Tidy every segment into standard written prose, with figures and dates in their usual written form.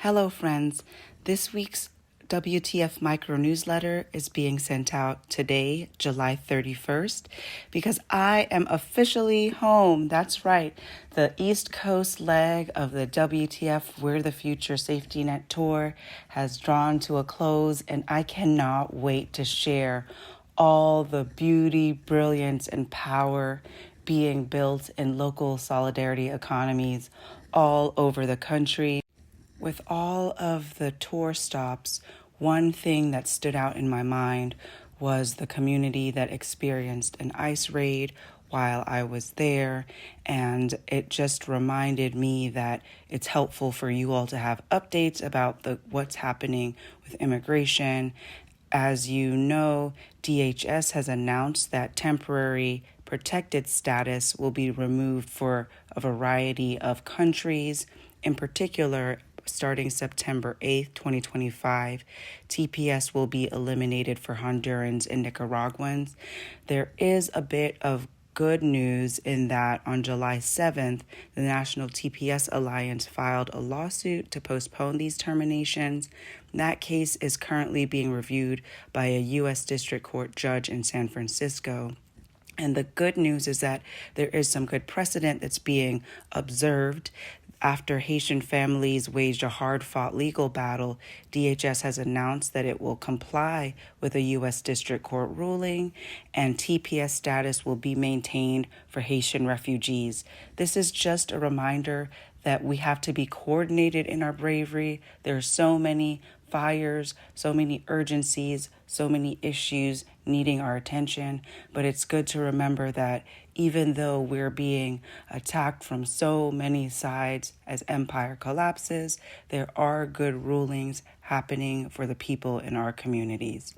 Hello, friends. This week's WTF micro newsletter is being sent out today, July 31st, because I am officially home. That's right. The East Coast leg of the WTF We're the Future Safety Net Tour has drawn to a close, and I cannot wait to share all the beauty, brilliance, and power being built in local solidarity economies all over the country. With all of the tour stops, one thing that stood out in my mind was the community that experienced an ICE raid while I was there, and it just reminded me that it's helpful for you all to have updates about what's happening with immigration. As you know, DHS has announced that temporary protected status will be removed for a variety of countries. In particular, starting September 8th, 2025, TPS will be eliminated for Hondurans and Nicaraguans. There is a bit of good news in that on July 7th, the National TPS Alliance filed a lawsuit to postpone these terminations. That case is currently being reviewed by a U.S. District Court judge in San Francisco. And the good news is that there is some good precedent that's being observed. After Haitian families waged a hard-fought legal battle, DHS has announced that it will comply with a U.S. District Court ruling, and TPS status will be maintained for Haitian refugees. This is just a reminder that we have to be coordinated in our bravery. There are so many fires, so many urgencies, so many issues needing our attention, but it's good to remember that even though we're being attacked from so many sides as empire collapses, there are good rulings happening for the people in our communities.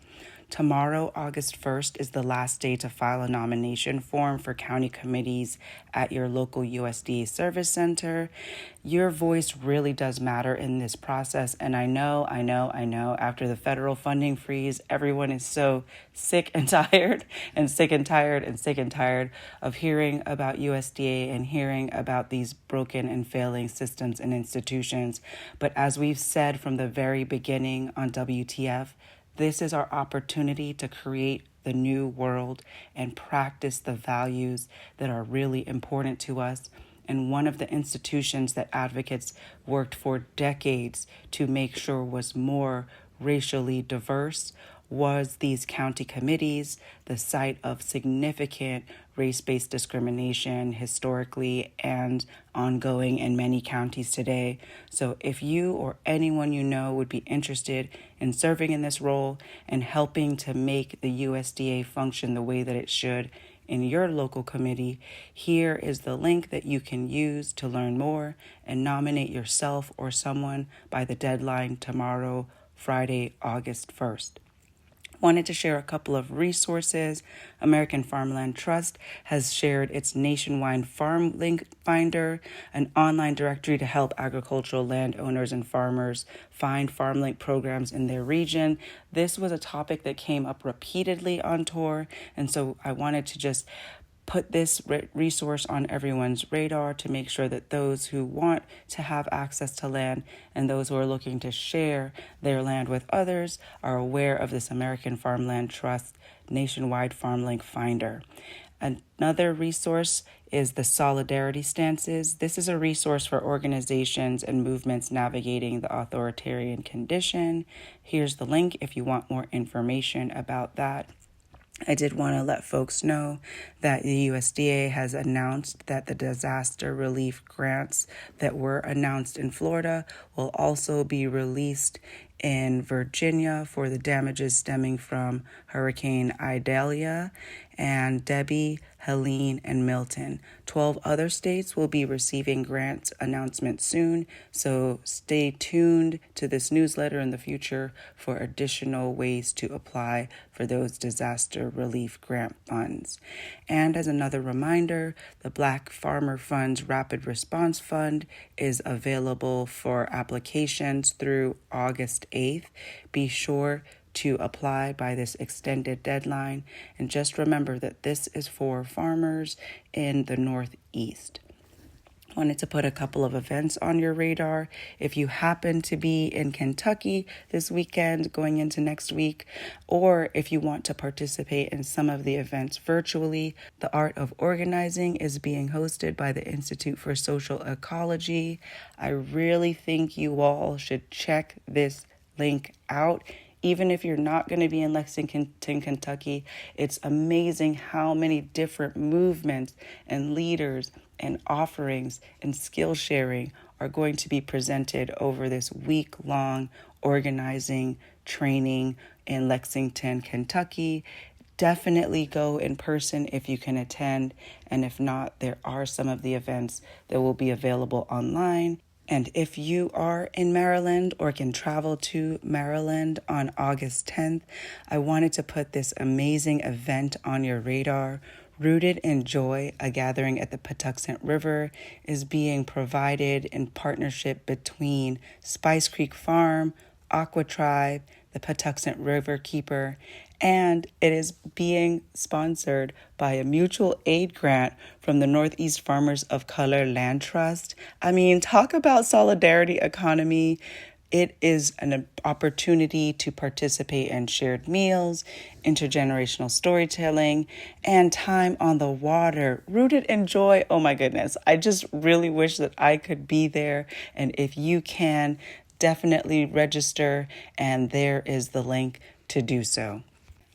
Tomorrow, August 1st, is the last day to file a nomination form for county committees at your local USDA service center. Your voice really does matter in this process, and I know, after the federal funding freeze, everyone is so sick and tired of hearing about USDA and hearing about these broken and failing systems and institutions. But as we've said from the very beginning on WTF, this is our opportunity to create the new world and practice the values that are really important to us. And one of the institutions that advocates worked for decades to make sure was more racially diverse was these county committees, the site of significant race-based discrimination historically and ongoing in many counties today. So if you or anyone you know would be interested in serving in this role and helping to make the USDA function the way that it should in your local committee, here is the link that you can use to learn more and nominate yourself or someone by the deadline tomorrow, Friday, August 1st. Wanted to share a couple of resources. American Farmland Trust has shared its nationwide Farm Link Finder, an online directory to help agricultural landowners and farmers find farm link programs in their region. This was a topic that came up repeatedly on tour, and so I wanted to just put this resource on everyone's radar to make sure that those who want to have access to land and those who are looking to share their land with others are aware of this American Farmland Trust nationwide FarmLink Finder. Another resource is the Solidarity Stances. This is a resource for organizations and movements navigating the authoritarian condition. Here's the link if you want more information about that. I did want to let folks know that the USDA has announced that the disaster relief grants that were announced in Florida will also be released in Virginia for the damages stemming from Hurricane Idalia and Debbie, Helene, and Milton. 12 other states will be receiving grants announcements soon, so stay tuned to this newsletter in the future for additional ways to apply for those disaster relief grant funds. And as another reminder, the Black Farmer Fund's Rapid Response Fund is available for applications through August 8th. Be sure to apply by this extended deadline. And just remember that this is for farmers in the Northeast. Wanted to put a couple of events on your radar. If you happen to be in Kentucky this weekend going into next week, or if you want to participate in some of the events virtually, the Art of Organizing is being hosted by the Institute for Social Ecology. I really think you all should check this link out. Even if you're not going to be in Lexington, Kentucky, it's amazing how many different movements and leaders and offerings and skill sharing are going to be presented over this week-long organizing training in Lexington, Kentucky. Definitely go in person if you can attend, and if not, there are some of the events that will be available online. And if you are in Maryland or can travel to Maryland on August 10th, I wanted to put this amazing event on your radar. Rooted in Joy, a gathering at the Patuxent River, is being provided in partnership between Spice Creek Farm, Aqua Tribe, the Patuxent River Keeper, and it is being sponsored by a mutual aid grant from the Northeast Farmers of Color Land Trust. I mean, talk about solidarity economy. It is an opportunity to participate in shared meals, intergenerational storytelling, and time on the water. Rooted in Joy. Oh my goodness. I just really wish that I could be there. And if you can, definitely register. And there is the link to do so.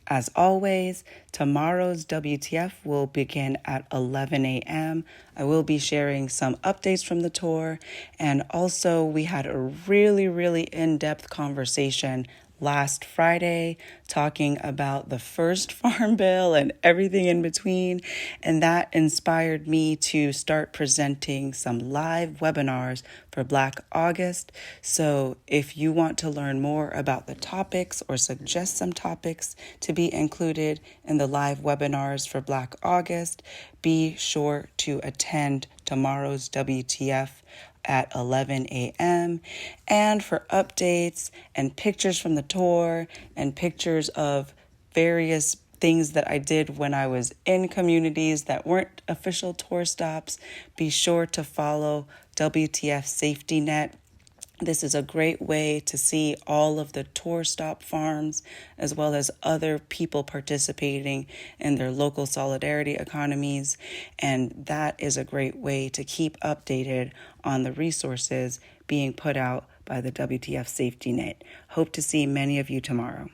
As always, tomorrow's WTF will begin at 11 a.m. I will be sharing some updates from the tour. And also, we had a really in-depth conversation last Friday talking about the first farm bill and everything in between. And that inspired me to start presenting some live webinars for Black August. So if you want to learn more about the topics or suggest some topics to be included in the live webinars for Black August, be sure to attend tomorrow's WTF at 11 a.m. And for updates and pictures from the tour and pictures of various things that I did when I was in communities that weren't official tour stops, be sure to follow WTF Safety Net. This is a great way to see all of the tour stop farms as well as other people participating in their local solidarity economies. And that is a great way to keep updated on the resources being put out by the WTF Safety Net. Hope to see many of you tomorrow.